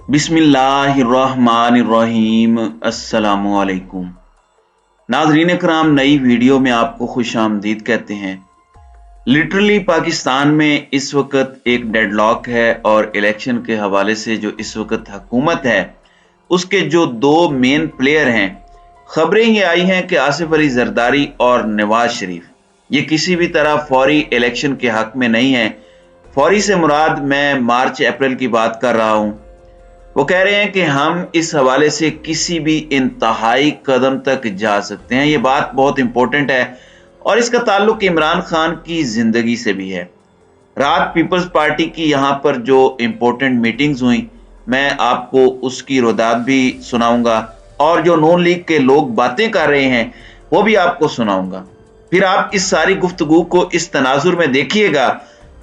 बिस्मिल्लाहिर्रहमानिर्रहीम। अस्सलामुअलैकुम। नाज़रीन कराम, नई वीडियो में आपको खुश आमदीद कहते हैं। लिटरली पाकिस्तान में इस वक्त एक डेडलॉक है और इलेक्शन के हवाले से जो इस वक्त हुकूमत है उसके जो दो मेन प्लेयर हैं, खबरें ये आई हैं कि आसिफ अली जरदारी और नवाज शरीफ ये किसी भी तरह फौरी इलेक्शन के हक में नहीं है। फौरी से मुराद मैं मार्च अप्रैल की बात कर रहा हूं। वो कह रहे हैं कि हम इस हवाले से किसी भी इंतहाई कदम तक जा सकते हैं। ये बात बहुत इंपॉर्टेंट है और इसका ताल्लुक इमरान खान की जिंदगी से भी है। रात पीपल्स पार्टी की यहाँ पर जो इंपॉर्टेंट मीटिंग्स हुई, मैं आपको उसकी रोदात भी सुनाऊंगा और जो नून लीग के लोग बातें कर रहे हैं वो भी आपको सुनाऊंगा। फिर आप इस सारी गुफ्तगू को इस तनाजुर में देखिएगा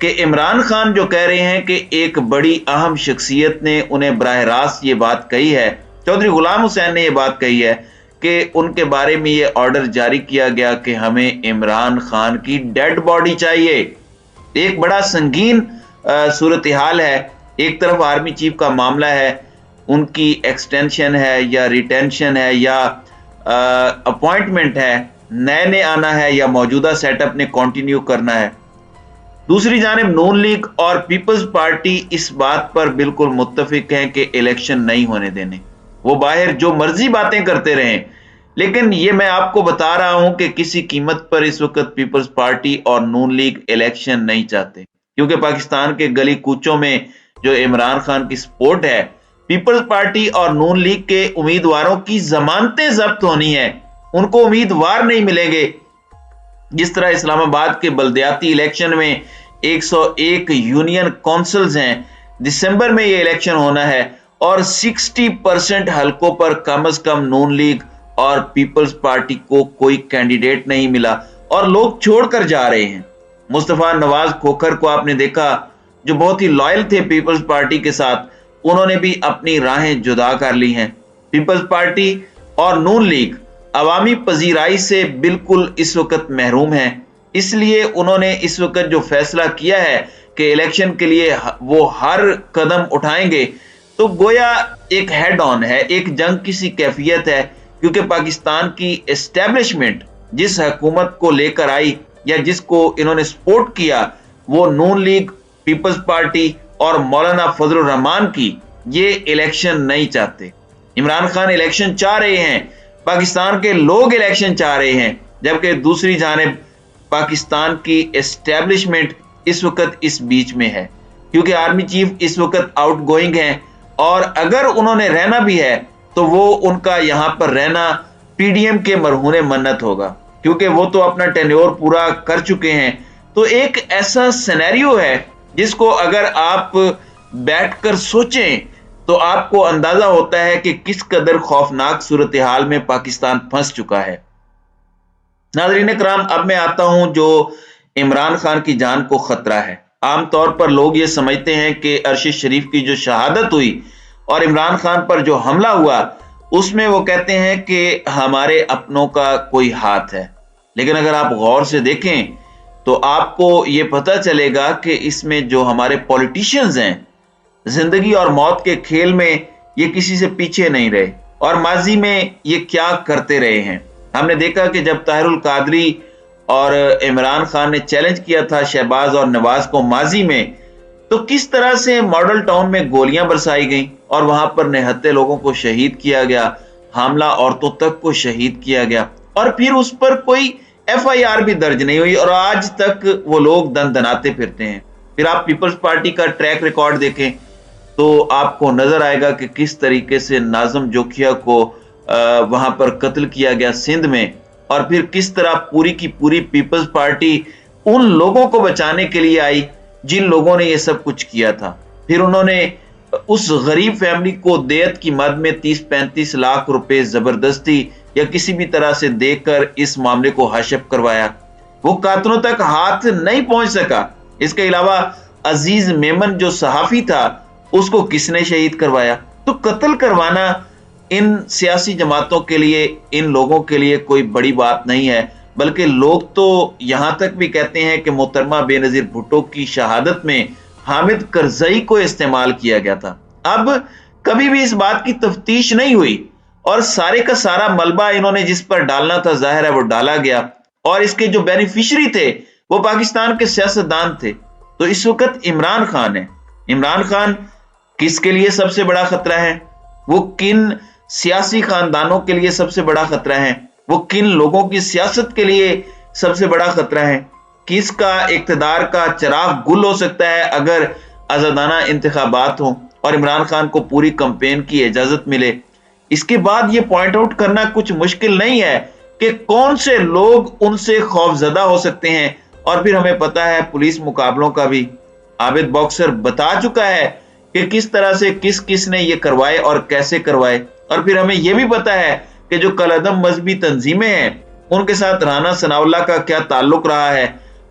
कि इमरान खान जो कह रहे हैं कि एक बड़ी अहम शख्सियत ने उन्हें बराह रास्त ये बात कही है, चौधरी गुलाम हुसैन ने ये बात कही है कि उनके बारे में ये ऑर्डर जारी किया गया कि हमें इमरान खान की डेड बॉडी चाहिए। एक बड़ा संगीन सूरत हाल है। एक तरफ आर्मी चीफ का मामला है, उनकी एक्सटेंशन है या रिटेंशन है या अपॉइंटमेंट है, नए ने आना है या मौजूदा सेटअप ने कंटिन्यू करना है। दूसरी जानिब नून लीग और पीपल्स पार्टी इस बात पर बिल्कुल मुत्तफिक हैं कि इलेक्शन नहीं होने देने। वो बाहर जो मर्जी बातें करते रहें, लेकिन ये मैं आपको बता रहा हूं कि किसी कीमत पर इस वक्त पीपल्स पार्टी और नून लीग इलेक्शन नहीं चाहते, क्योंकि पाकिस्तान के गली कूचों में जो इमरान खान की सपोर्ट है, पीपल्स पार्टी और नून लीग के उम्मीदवारों की जमानतें जब्त होनी है। उनको उम्मीदवार नहीं मिलेंगे। जिस तरह इस्लामाबाद के बल्दियाती इलेक्शन में 101 यूनियन काउंसिल्स हैं, दिसंबर में ये इलेक्शन होना है और 60% हलकों पर कम से कम नून लीग और पीपल्स पार्टी को कोई कैंडिडेट नहीं मिला और लोग छोड़कर जा रहे हैं। मुस्तफा नवाज खोखर को आपने देखा, जो बहुत ही लॉयल थे पीपल्स पार्टी के साथ, उन्होंने भी अपनी राहें जुदा कर ली हैं। पीपल्स पार्टी और नून लीग अवामी पजीराई से बिल्कुल इस वक्त महरूम है। इसलिए उन्होंने इस वक्त जो फैसला किया है कि इलेक्शन के लिए वो हर कदम उठाएंगे, तो गोया एक हेड ऑन है, एक जंग की सी कैफियत है, क्योंकि पाकिस्तान की एस्टेब्लिशमेंट जिस हुकूमत को लेकर आई या जिसको इन्होंने सपोर्ट किया, वो नून लीग, पीपल्स पार्टी और मौलाना फजलुर रहमान की ये इलेक्शन नहीं चाहते। इमरान खान इलेक्शन चाह रहे हैं, पाकिस्तान के लोग इलेक्शन चाह रहे हैं, जबकि दूसरी जानिब पाकिस्तान की एस्टेब्लिशमेंट इस वक्त इस बीच में है, क्योंकि आर्मी चीफ इस वक्त आउट गोइंग है और अगर उन्होंने रहना भी है तो वो उनका यहां पर रहना पीडीएम के मरहूने मन्नत होगा, क्योंकि वो तो अपना टेन्योर पूरा कर चुके हैं। तो एक ऐसा सिनेरियो है जिसको अगर आप बैठकर सोचें तो आपको अंदाजा होता है कि किस कदर खौफनाक सूरत हाल में पाकिस्तान फंस चुका है। नाज़रीन कराम, अब मैं आता हूं जो इमरान खान की जान को खतरा है। आमतौर पर लोग ये समझते हैं कि अरशद शरीफ की जो शहादत हुई और इमरान खान पर जो हमला हुआ, उसमें वो कहते हैं कि हमारे अपनों का कोई हाथ है। लेकिन अगर आप गौर से देखें तो आपको ये पता चलेगा कि इसमें जो हमारे पॉलिटिशियंस हैं, जिंदगी और मौत के खेल में ये किसी से पीछे नहीं रहे और माजी में ये क्या करते रहे हैं। हमने देखा कि जब ताहिरुल कादरी और इमरान खान ने चैलेंज किया था शहबाज और नवाज को माजी में, तो किस तरह से मॉडल टाउन में गोलियां बरसाई गईं और वहां पर निहत्थे लोगों को शहीद किया गया, हामला औरतों तक को शहीद किया गया और फिर उस पर कोई एफआईआर भी दर्ज नहीं हुई और आज तक वो लोग दनदनाते फिरते हैं। फिर आप पीपल्स पार्टी का ट्रैक रिकॉर्ड देखें तो आपको नजर आएगा कि किस तरीके से नाज़म जोखिया को वहां पर कत्ल किया गया सिंध में, और फिर किस तरह पूरी की पूरी पीपल्स पार्टी उन लोगों को बचाने के लिए आई जिन लोगों ने ये सब कुछ किया था। फिर उन्होंने उस गरीब फैमिली को देयत की मद में 30-35 लाख रुपए जबरदस्ती या किसी भी तरह से देकर इस मामले को हशप करवाया। वो कातलों तक हाथ नहीं पहुंच सका। इसके अलावा अजीज मेमन जो सहाफी था, उसको किसने शहीद करवाया। तो कत्ल करवाना इन सियासी जमातों के लिए, इन लोगों के लिए कोई बड़ी बात नहीं है, बल्कि लोग तो यहां तक भी कहते हैं कि मोहतरमा बेनजीर भुट्टो की शहादत में हामिद करजई को इस्तेमाल किया गया था। अब कभी भी इस बात की तफ्तीश नहीं हुई और सारे का सारा मलबा इन्होंने जिस पर डालना था जाहिर है वो डाला गया और इसके जो बेनिफिशियरी थे वो पाकिस्तान के सियासतदान थे। तो इस वक्त इमरान खान है। इमरान खान किसके लिए सबसे बड़ा खतरा है, वो किन सियासी खानदानों के लिए सबसे बड़ा खतरा है, वो किन लोगों की सियासत के लिए सबसे बड़ा खतरा है, किसका इक्तदार का चिराग गुल हो सकता है अगर आजादाना इंतखाबात हो और इमरान खान को पूरी कैंपेन की इजाजत मिले। इसके बाद ये पॉइंट आउट करना कुछ मुश्किल नहीं है कि कौन से लोग उनसे खौफजदा हो सकते हैं। और फिर हमें पता है पुलिस मुकाबलों का भी आबिद बॉक्सर बता चुका है कि किस तरह से किस ने ये करवाए और कैसे करवाए। और फिर हमें यह भी पता है कि जो कलअदम मजहबी तंजीमें हैं उनके साथ राना सनाउल्लाह का क्या ताल्लुक रहा है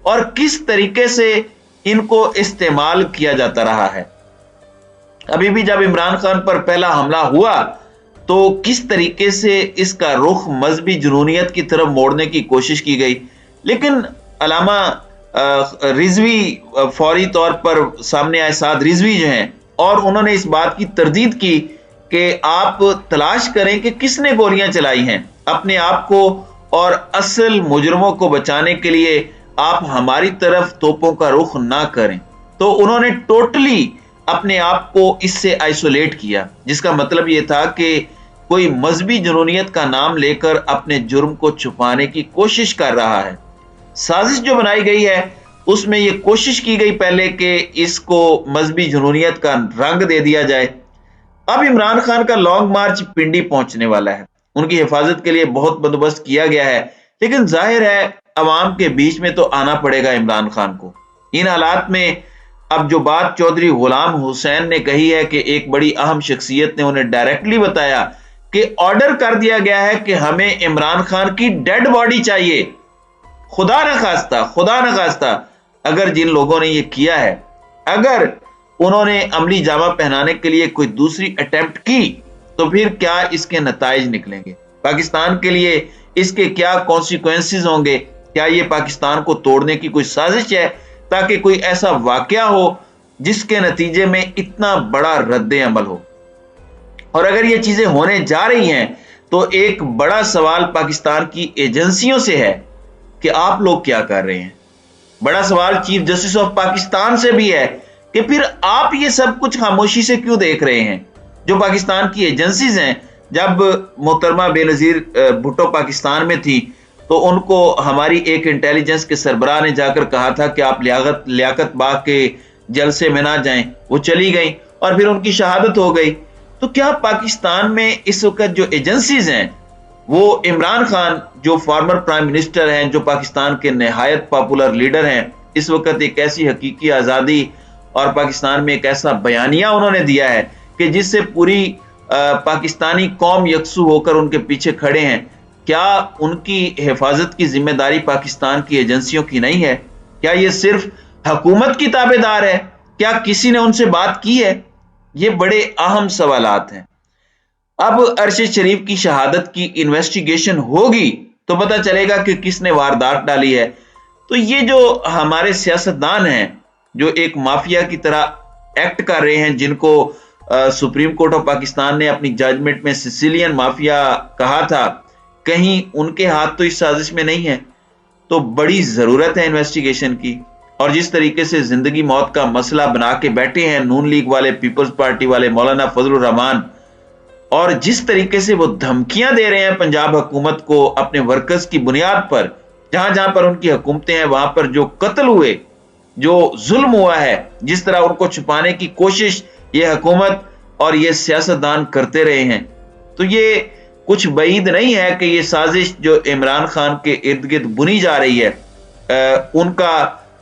और किस तरीके से इनको इस्तेमाल किया जाता रहा है। अभी भी जब इमरान खान पर पहला हमला हुआ तो किस तरीके से इसका रुख मजहबी जुनूनियत की तरफ मोड़ने की कोशिश की गई, लेकिन अलामा रिजवी फौरी तौर पर सामने आए, साद रिजवी जो हैं, और उन्होंने इस बात की तरदीद की कि आप तलाश करें कि किसने गोलियां चलाई हैं। अपने आप को और असल मुजरमों को बचाने के लिए आप हमारी तरफ तोपों का रुख ना करें। तो उन्होंने टोटली अपने आप को इससे आइसोलेट किया, जिसका मतलब यह था कि कोई मजहबी जुनूनियत का नाम लेकर अपने जुर्म को छुपाने की कोशिश कर रहा है। साजिश जो बनाई गई है उसमें यह कोशिश की गई पहले कि इसको मजहबी जुनूनियत का रंग दे दिया जाए। अब इमरान खान का लॉन्ग मार्च पिंडी पहुंचने वाला है, उनकी हिफाजत के लिए बहुत बंदोबस्त किया गया है, लेकिन जाहिर है अवाम के बीच में तो आना पड़ेगा इमरान खान को। इन हालात में अब जो बात चौधरी गुलाम हुसैन ने कही है कि एक बड़ी अहम शख्सियत ने उन्हें डायरेक्टली बताया कि ऑर्डर कर दिया गया है कि हमें इमरान खान की डेड बॉडी चाहिए। खुदा न खास्ता अगर जिन लोगों ने ये किया है, अगर उन्होंने अमली जामा पहनाने के लिए कोई दूसरी अटेम्प्ट की तो फिर क्या इसके नताइज निकलेंगे, पाकिस्तान के लिए इसके क्या कॉन्सिक्वेंसेस होंगे। क्या ये पाकिस्तान को तोड़ने की कोई साजिश है ताकि कोई ऐसा वाकया हो जिसके नतीजे में इतना बड़ा रद्द अमल हो। और अगर ये चीजें होने जा रही हैं तो एक बड़ा सवाल पाकिस्तान की एजेंसियों से है कि आप लोग क्या कर रहे हैं। बड़ा सवाल चीफ जस्टिस ऑफ पाकिस्तान से भी है कि फिर आप ये सब कुछ खामोशी से क्यों देख रहे हैं। जो पाकिस्तान की एजेंसीज हैं, जब मोहतरमा बेनजीर भुट्टो पाकिस्तान में थी तो उनको हमारी एक इंटेलिजेंस के सरबराह ने जाकर कहा था कि आप लियाकत बाग के जलसे में ना जाएं, वो चली गई और फिर उनकी शहादत हो गई। तो क्या पाकिस्तान में इस वक्त जो एजेंसीज हैं वो इमरान खान जो फॉर्मर प्राइम मिनिस्टर हैं, जो पाकिस्तान के नहायत पॉपुलर लीडर हैं, इस वक्त एक ऐसी हकीकी आज़ादी और पाकिस्तान में एक ऐसा बयानिया उन्होंने दिया है कि जिससे पूरी पाकिस्तानी कौम यकसू होकर उनके पीछे खड़े हैं, क्या उनकी हिफाजत की जिम्मेदारी पाकिस्तान की एजेंसियों की नहीं है? क्या ये सिर्फ हुकूमत की ताबेदार है? क्या किसी ने उनसे बात की है? ये बड़े अहम सवालात हैं। अब अरशद शरीफ की शहादत की इन्वेस्टिगेशन होगी तो पता चलेगा कि किसने वारदात डाली है। तो ये जो हमारे सियासतदान हैं जो एक माफिया की तरह एक्ट कर रहे हैं, जिनको सुप्रीम कोर्ट ऑफ पाकिस्तान ने अपनी जजमेंट में सिसिलियन माफिया कहा था, कहीं उनके हाथ तो इस साजिश में नहीं है। तो बड़ी जरूरत है इन्वेस्टिगेशन की। और जिस तरीके से जिंदगी मौत का मसला बना के बैठे हैं नून लीग वाले, पीपल्स पार्टी वाले, मौलाना फजलुर रहमान, और जिस तरीके से वो धमकियां दे रहे हैं पंजाब हुकूमत को अपने वर्कर्स की बुनियाद पर, जहां जहां पर उनकी हुकूमतें हैं वहां पर जो कत्ल हुए, जो जुल्म हुआ है, जिस तरह उनको छुपाने की कोशिश ये हुकूमत और ये सियासतदान करते रहे हैं, तो ये कुछ बईद नहीं है कि ये साजिश जो इमरान खान के इर्द गिर्द बुनी जा रही है उनका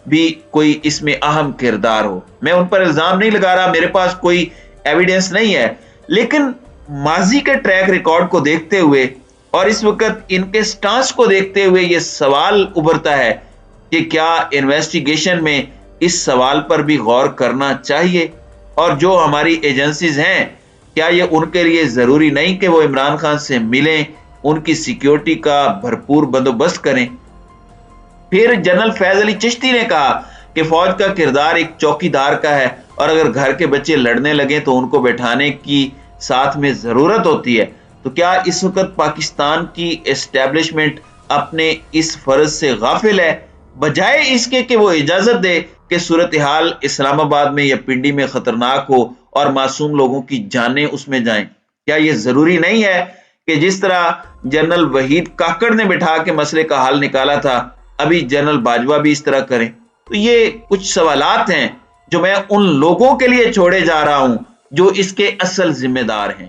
भी कोई इसमें अहम किरदार हो। मैं उन पर इल्जाम नहीं लगा रहा, मेरे पास कोई एविडेंस नहीं है, लेकिन माजी के ट्रैक रिकॉर्ड को देखते हुए और इस वक्त इनके स्टांस को देखते हुए यह सवाल उभरता है कि क्या इन्वेस्टिगेशन में इस सवाल पर भी गौर करना चाहिए। और जो हमारी एजेंसीज हैं, क्या ये उनके लिए जरूरी नहीं कि वो इमरान खान से मिलें, उनकी सिक्योरिटी का भरपूर बंदोबस्त करें। फिर जनरल फैज अली चिश्ती ने कहा कि फौज का किरदार एक चौकीदार का है और अगर घर के बच्चे लड़ने लगे तो उनको बैठाने की ساتھ میں ضرورت ہوتی ہے، تو کیا اس وقت پاکستان کی اسٹیبلشمنٹ اپنے اس فرض سے غافل ہے؟ بجائے اس کے کہ وہ اجازت دے کہ صورتحال اسلام آباد میں یا پنڈی میں خطرناک ہو اور معصوم لوگوں کی جانیں اس میں جائیں، کیا یہ ضروری نہیں ہے کہ جس طرح جنرل وحید کاکڑ نے بٹھا کے مسئلے کا حل نکالا تھا، ابھی جنرل باجوہ بھی اس طرح کریں؟ تو یہ کچھ سوالات ہیں جو میں ان لوگوں کے لیے چھوڑے جا رہا ہوں جو اس کے اصل ذمہ دار ہیں۔